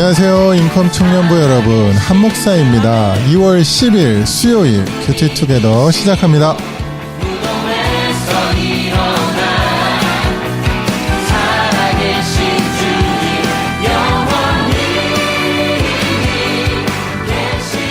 안녕하세요. 인컴 청년부 여러분, 한목사입니다. 2월 10일 수요일 큐티투게더 시작합니다.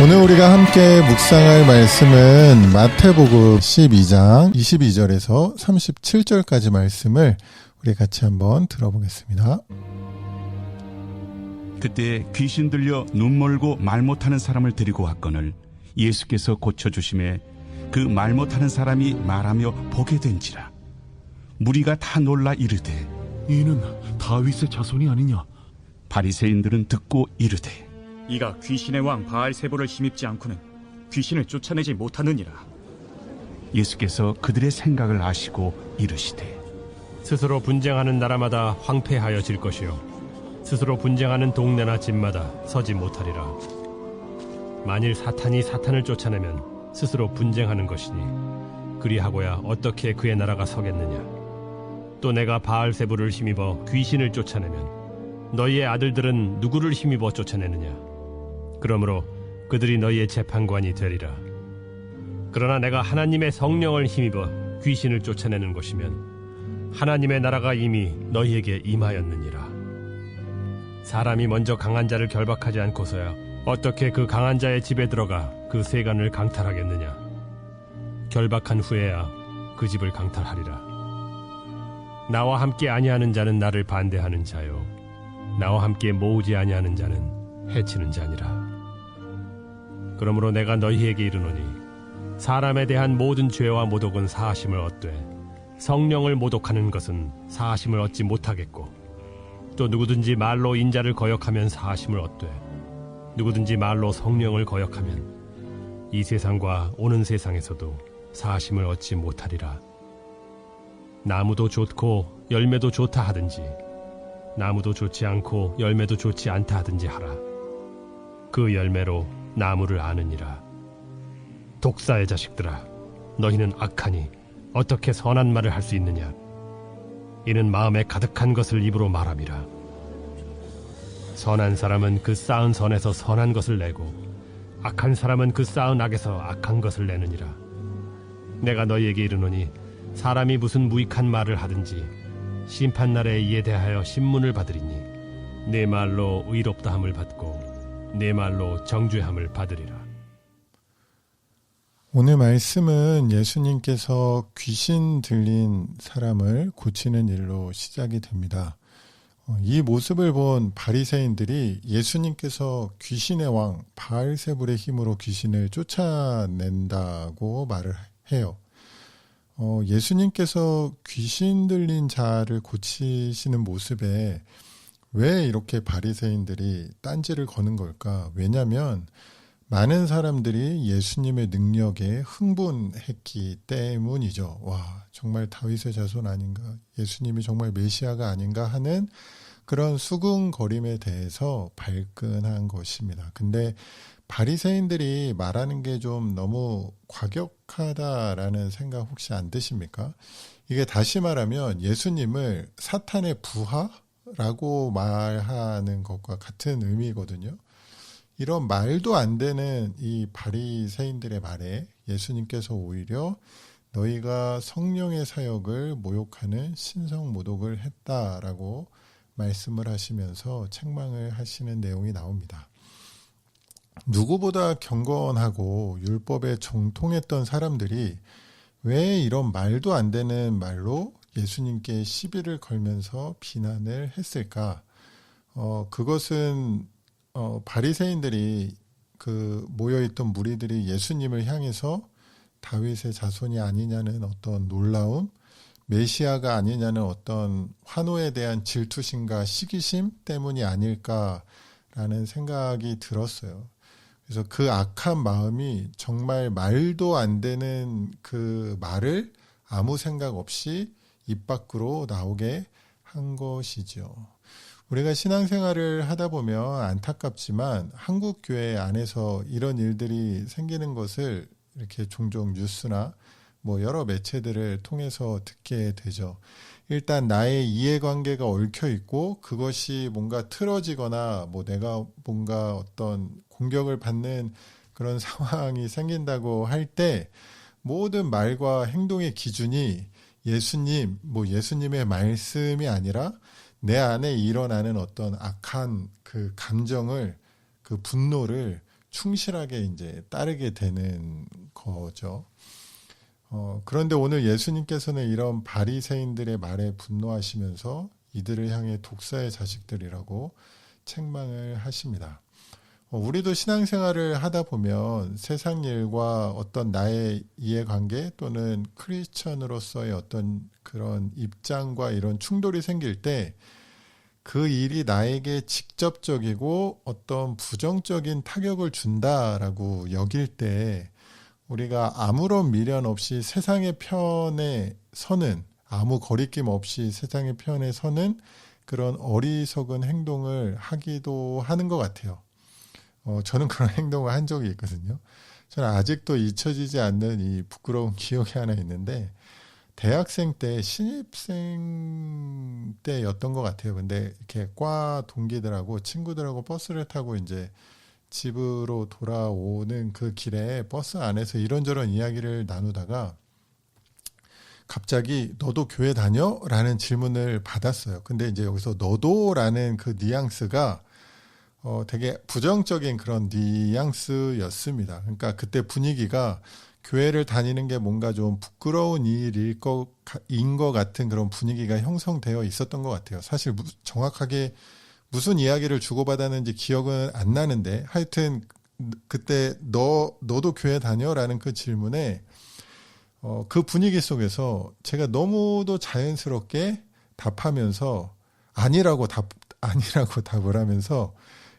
오늘 우리가 함께 묵상할 말씀은 마태복음 12장 22절에서 37절까지 말씀을 우리 같이 한번 들어보겠습니다. 그때 귀신 들려 눈 멀고 말 못하는 사람을 데리고 왔거늘 예수께서 고쳐주심에 그 말 못하는 사람이 말하며 보게 된지라. 무리가 다 놀라 이르되 이는 다윗의 자손이 아니냐? 바리새인들은 듣고 이르되 이가 귀신의 왕 바알세불을 힘입지 않고는 귀신을 쫓아내지 못하느니라. 예수께서 그들의 생각을 아시고 이르시되 스스로 분쟁하는 나라마다 황폐하여질 것이요 스스로 분쟁하는 동네나 집마다 서지 못하리라. 만일 사탄이 사탄을 쫓아내면 스스로 분쟁하는 것이니 그리하고야 어떻게 그의 나라가 서겠느냐. 또 내가 바알세불을 힘입어 귀신을 쫓아내면 너희의 아들들은 누구를 힘입어 쫓아내느냐. 그러므로 그들이 너희의 재판관이 되리라. 그러나 내가 하나님의 성령을 힘입어 귀신을 쫓아내는 것이면 하나님의 나라가 이미 너희에게 임하였느니라. 사람이 먼저 강한 자를 결박하지 않고서야 어떻게 그 강한 자의 집에 들어가 그 세간을 강탈하겠느냐. 결박한 후에야 그 집을 강탈하리라. 나와 함께 아니하는 자는 나를 반대하는 자요 나와 함께 모으지 아니하는 자는 해치는 자니라. 그러므로 내가 너희에게 이르노니 사람에 대한 모든 죄와 모독은 사하심을 얻되 성령을 모독하는 것은 사하심을 얻지 못하겠고, 또 누구든지 말로 인자를 거역하면 사하심을 얻되 누구든지 말로 성령을 거역하면 이 세상과 오는 세상에서도 사하심을 얻지 못하리라. 나무도 좋고 열매도 좋다 하든지 나무도 좋지 않고 열매도 좋지 않다 하든지 하라. 그 열매로 나무를 아느니라. 독사의 자식들아, 너희는 악하니 어떻게 선한 말을 할 수 있느냐. 이는 마음에 가득한 것을 입으로 말함이라. 선한 사람은 그 쌓은 선에서 선한 것을 내고 악한 사람은 그 쌓은 악에서 악한 것을 내느니라. 내가 너희에게 이르노니 사람이 무슨 무익한 말을 하든지 심판날에 이에 대하여 신문을 받으리니 내 말로 의롭다함을 받고 내 말로 정죄함을 받으리라. 오늘 말씀은 예수님께서 귀신 들린 사람을 고치는 일로 시작이 됩니다. 이 모습을 본 바리새인들이 예수님께서 귀신의 왕 바알세불의 힘으로 귀신을 쫓아낸다고 말을 해요. 예수님께서 귀신 들린 자를 고치시는 모습에 왜 이렇게 바리새인들이 딴지를 거는 걸까? 왜냐하면 많은 사람들이 예수님의 능력에 흥분했기 때문이죠. 와, 정말 다윗의 자손 아닌가? 예수님이 정말 메시아가 아닌가 하는 그런 수군거림에 대해서 발끈한 것입니다. 근데 바리새인들이 말하는 게 좀 너무 과격하다라는 생각 혹시 안 드십니까? 이게 다시 말하면 예수님을 사탄의 부하라고 말하는 것과 같은 의미거든요. 이런 말도 안 되는 이 바리새인들의 말에 예수님께서 오히려 너희가 성령의 사역을 모욕하는 신성모독을 했다라고 말씀을 하시면서 책망을 하시는 내용이 나옵니다. 누구보다 경건하고 율법에 정통했던 사람들이 왜 이런 말도 안 되는 말로 예수님께 시비를 걸면서 비난을 했을까? 그것은 바리새인들이 그 모여있던 무리들이 예수님을 향해서 다윗의 자손이 아니냐는 어떤 놀라움, 메시아가 아니냐는 어떤 환호에 대한 질투심과 시기심 때문이 아닐까라는 생각이 들었어요. 그래서 그 악한 마음이 정말 말도 안 되는 그 말을 아무 생각 없이 입 밖으로 나오게 한 것이죠. 우리가 신앙생활을 하다 보면 안타깝지만 한국 교회 안에서 이런 일들이 생기는 것을 이렇게 종종 뉴스나 뭐 여러 매체들을 통해서 듣게 되죠. 일단 나의 이해관계가 얽혀 있고 그것이 뭔가 틀어지거나 뭐 내가 뭔가 어떤 공격을 받는 그런 상황이 생긴다고 할 때 모든 말과 행동의 기준이 예수님, 뭐 예수님의 말씀이 아니라 내 안에 일어나는 어떤 악한 그 감정을, 그 분노를 충실하게 이제 따르게 되는 거죠. 그런데 오늘 예수님께서는 이런 바리새인들의 말에 분노하시면서 이들을 향해 독사의 자식들이라고 책망을 하십니다. 우리도 신앙생활을 하다 보면 세상 일과 어떤 나의 이해관계 또는 크리스천으로서의 어떤 그런 입장과 이런 충돌이 생길 때 그 일이 나에게 직접적이고 어떤 부정적인 타격을 준다라고 여길 때 우리가 아무런 미련 없이 세상의 편에 서는, 아무 거리낌 없이 세상의 편에 서는 그런 어리석은 행동을 하기도 하는 것 같아요. 저는 그런 행동을 한 적이 있거든요. 저는 아직도 잊혀지지 않는 이 부끄러운 기억이 하나 있는데 대학생 때 신입생 때였던 것 같아요. 근데 이렇게 과 동기들하고 친구들하고 버스를 타고 이제 집으로 돌아오는 그 길에 버스 안에서 이런저런 이야기를 나누다가 갑자기 너도 교회 다녀? 라는 질문을 받았어요. 근데 이제 여기서 너도라는 그 뉘앙스가 되게 부정적인 그런 뉘앙스였습니다. 그러니까 그때 분위기가 교회를 다니는 게 뭔가 좀 부끄러운 일인 것 같은 그런 분위기가 형성되어 있었던 것 같아요. 사실 정확하게 무슨 이야기를 주고받았는지 기억은 안 나는데 하여튼 그때 너도 교회 다녀? 라는 그 질문에 그 분위기 속에서 제가 너무도 자연스럽게 답하면서 아니라고 답을 하면서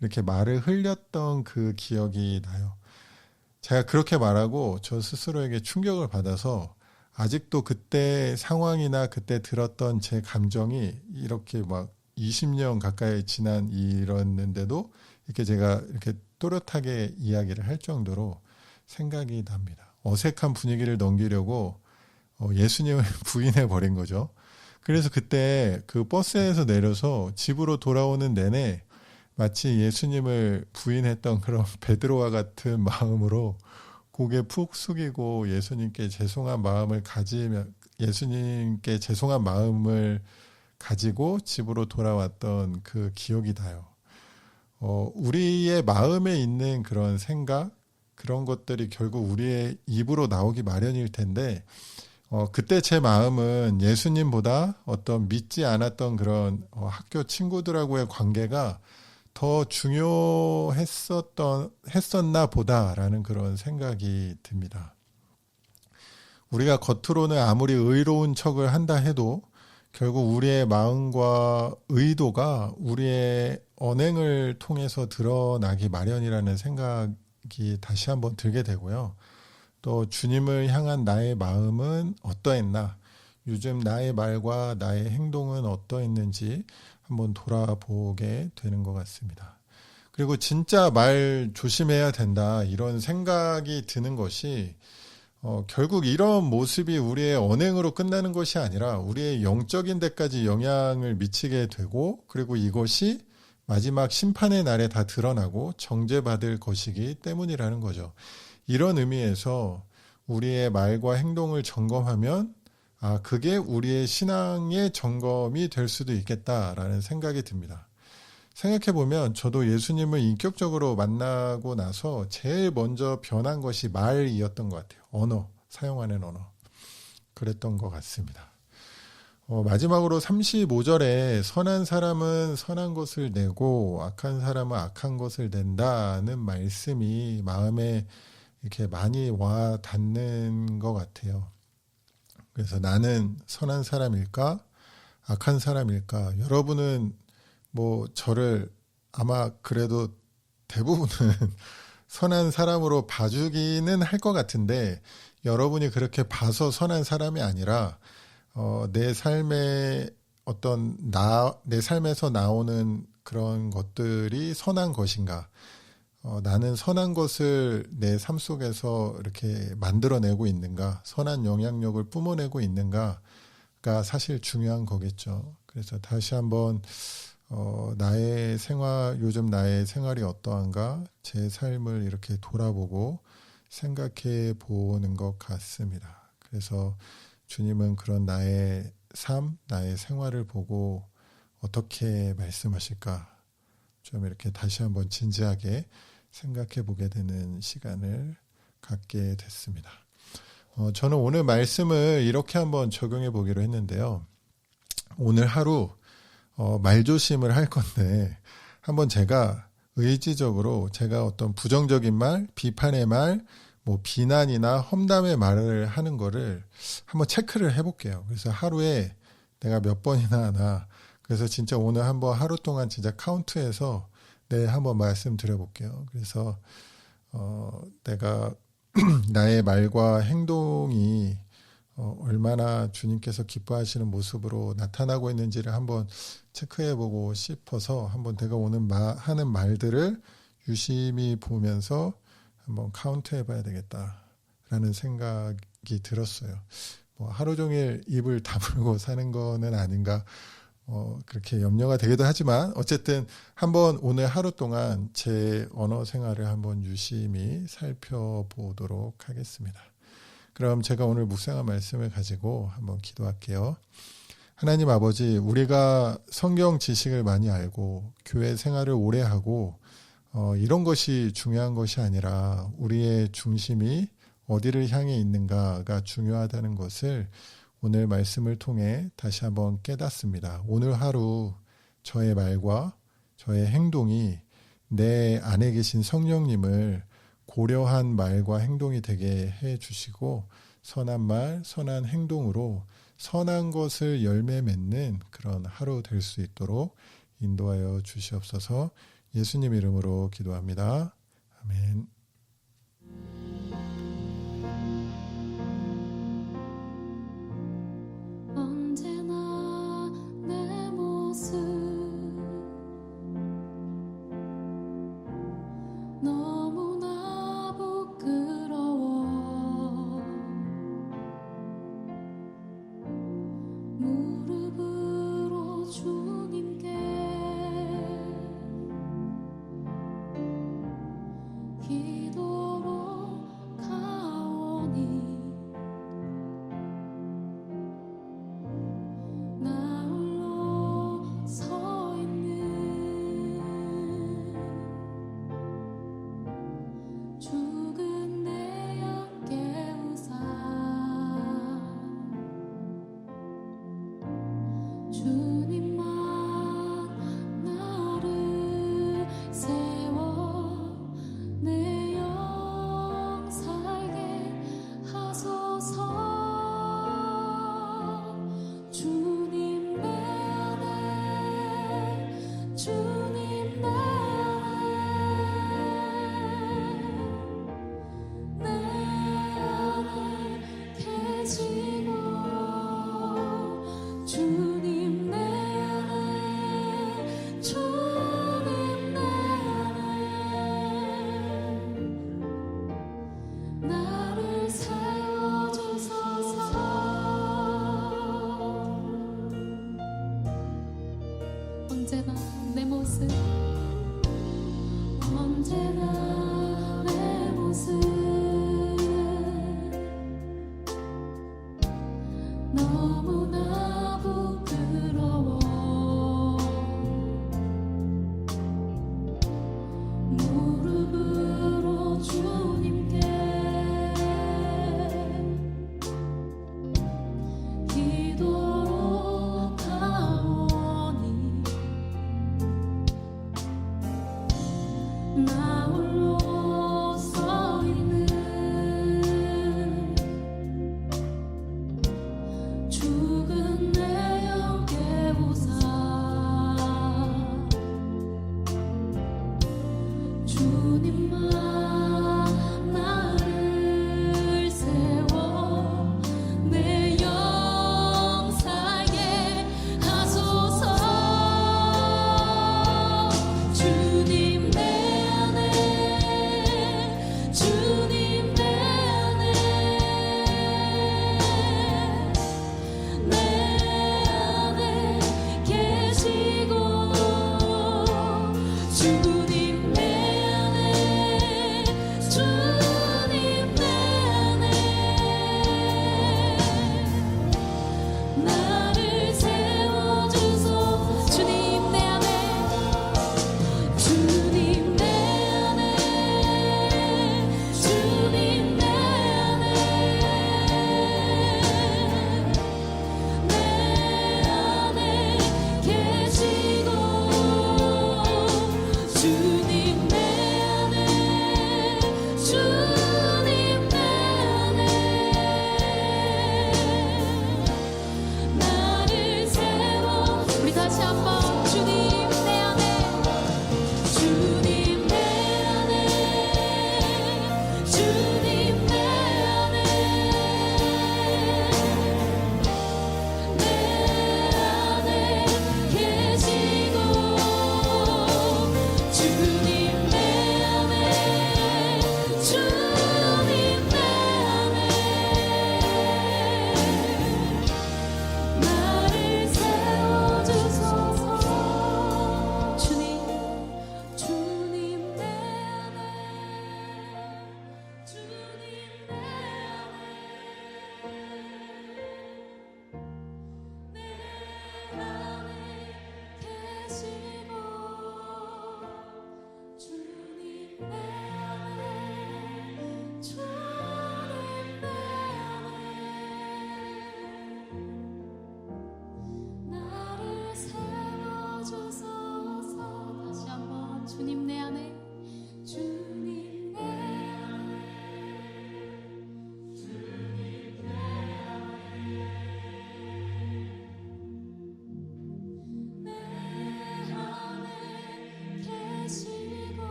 이렇게 말을 흘렸던 그 기억이 나요. 제가 그렇게 말하고 저 스스로에게 충격을 받아서 아직도 그때 상황이나 그때 들었던 제 감정이 이렇게 막 20년 가까이 지난 이랬는데도 이렇게 제가 이렇게 또렷하게 이야기를 할 정도로 생각이 납니다. 어색한 분위기를 넘기려고 예수님을 부인해 버린 거죠. 그래서 그때 그 버스에서 내려서 집으로 돌아오는 내내 마치 예수님을 부인했던 그런 베드로와 같은 마음으로 고개 푹 숙이고 예수님께 죄송한 마음을 가지고 집으로 돌아왔던 그 기억이 나요. 우리의 마음에 있는 그런 생각, 그런 것들이 결국 우리의 입으로 나오기 마련일 텐데, 그때 제 마음은 예수님보다 어떤 믿지 않았던 그런 학교 친구들하고의 관계가 더 중요했었나 보다라는 그런 생각이 듭니다. 우리가 겉으로는 아무리 의로운 척을 한다 해도 결국 우리의 마음과 의도가 우리의 언행을 통해서 드러나기 마련이라는 생각이 다시 한번 들게 되고요. 또 주님을 향한 나의 마음은 어떠했나? 요즘 나의 말과 나의 행동은 어떠했는지 한번 돌아보게 되는 것 같습니다. 그리고 진짜 말 조심해야 된다 이런 생각이 드는 것이 결국 이런 모습이 우리의 언행으로 끝나는 것이 아니라 우리의 영적인 데까지 영향을 미치게 되고 그리고 이것이 마지막 심판의 날에 다 드러나고 정죄받을 것이기 때문이라는 거죠. 이런 의미에서 우리의 말과 행동을 점검하면 그게 우리의 신앙의 점검이 될 수도 있겠다라는 생각이 듭니다. 생각해보면 저도 예수님을 인격적으로 만나고 나서 제일 먼저 변한 것이 말이었던 것 같아요. 사용하는 언어. 그랬던 것 같습니다. 마지막으로 35절에 선한 사람은 선한 것을 내고 악한 사람은 악한 것을 낸다는 말씀이 마음에 이렇게 많이 와 닿는 것 같아요. 그래서 나는 선한 사람일까? 악한 사람일까? 여러분은 뭐 저를 아마 그래도 대부분은 선한 사람으로 봐주기는 할 것 같은데 여러분이 그렇게 봐서 선한 사람이 아니라 내 삶의 내 삶에서 나오는 그런 것들이 선한 것인가? 나는 선한 것을 내 삶 속에서 이렇게 만들어내고 있는가, 선한 영향력을 뿜어내고 있는가가 사실 중요한 거겠죠. 그래서 다시 한번 나의 생활, 요즘 나의 생활이 어떠한가, 제 삶을 이렇게 돌아보고 생각해 보는 것 같습니다. 그래서 주님은 그런 나의 삶, 나의 생활을 보고 어떻게 말씀하실까, 좀 이렇게 다시 한번 진지하게 생각해 보게 되는 시간을 갖게 됐습니다. 저는 오늘 말씀을 이렇게 한번 적용해 보기로 했는데요. 오늘 하루 말조심을 할 건데, 한번 제가 의지적으로 제가 어떤 부정적인 말, 비판의 말, 뭐 비난이나 험담의 말을 하는 거를 한번 체크를 해볼게요. 그래서 하루에 내가 몇 번이나 하나, 그래서 진짜 오늘 한번 하루 동안 진짜 카운트해서 한번 말씀드려볼게요. 그래서 내가 나의 말과 행동이 얼마나 주님께서 기뻐하시는 모습으로 나타나고 있는지를 한번 체크해보고 싶어서 한번 내가 오늘 하는 말들을 유심히 보면서 한번 카운트해봐야 되겠다라는 생각이 들었어요. 뭐 하루 종일 입을 다물고 사는 거는 아닌가, 그렇게 염려가 되기도 하지만 어쨌든 한번 오늘 하루 동안 제 언어 생활을 한번 유심히 살펴보도록 하겠습니다. 그럼 제가 오늘 묵상한 말씀을 가지고 한번 기도할게요. 하나님 아버지, 우리가 성경 지식을 많이 알고 교회 생활을 오래 하고 이런 것이 중요한 것이 아니라 우리의 중심이 어디를 향해 있는가가 중요하다는 것을 오늘 말씀을 통해 다시 한번 깨닫습니다. 오늘 하루 저의 말과 저의 행동이 내 안에 계신 성령님을 고려한 말과 행동이 되게 해 주시고 선한 말, 선한 행동으로 선한 것을 열매 맺는 그런 하루 될 수 있도록 인도하여 주시옵소서. 예수님 이름으로 기도합니다. 아멘. 언제나 내 모습 너무나 부끄러워 무릎으로 주님께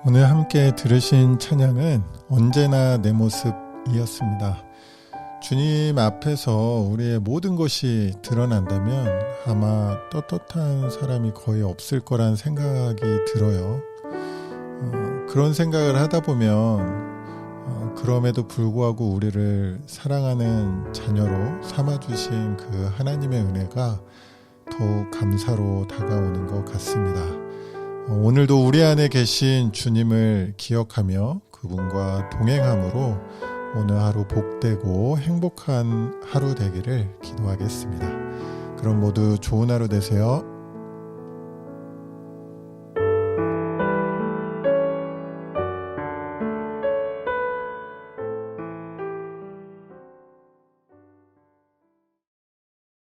오늘 함께 들으신 찬양은 언제나 내 모습이었습니다. 주님 앞에서 우리의 모든 것이 드러난다면 아마 떳떳한 사람이 거의 없을 거란 생각이 들어요. 그런 생각을 하다 보면 그럼에도 불구하고 우리를 사랑하는 자녀로 삼아주신 그 하나님의 은혜가 더욱 감사로 다가오는 것 같습니다. 오늘도 우리 안에 계신 주님을 기억하며 그분과 동행함으로 오늘 하루 복되고 행복한 하루 되기를 기도하겠습니다. 그럼 모두 좋은 하루 되세요.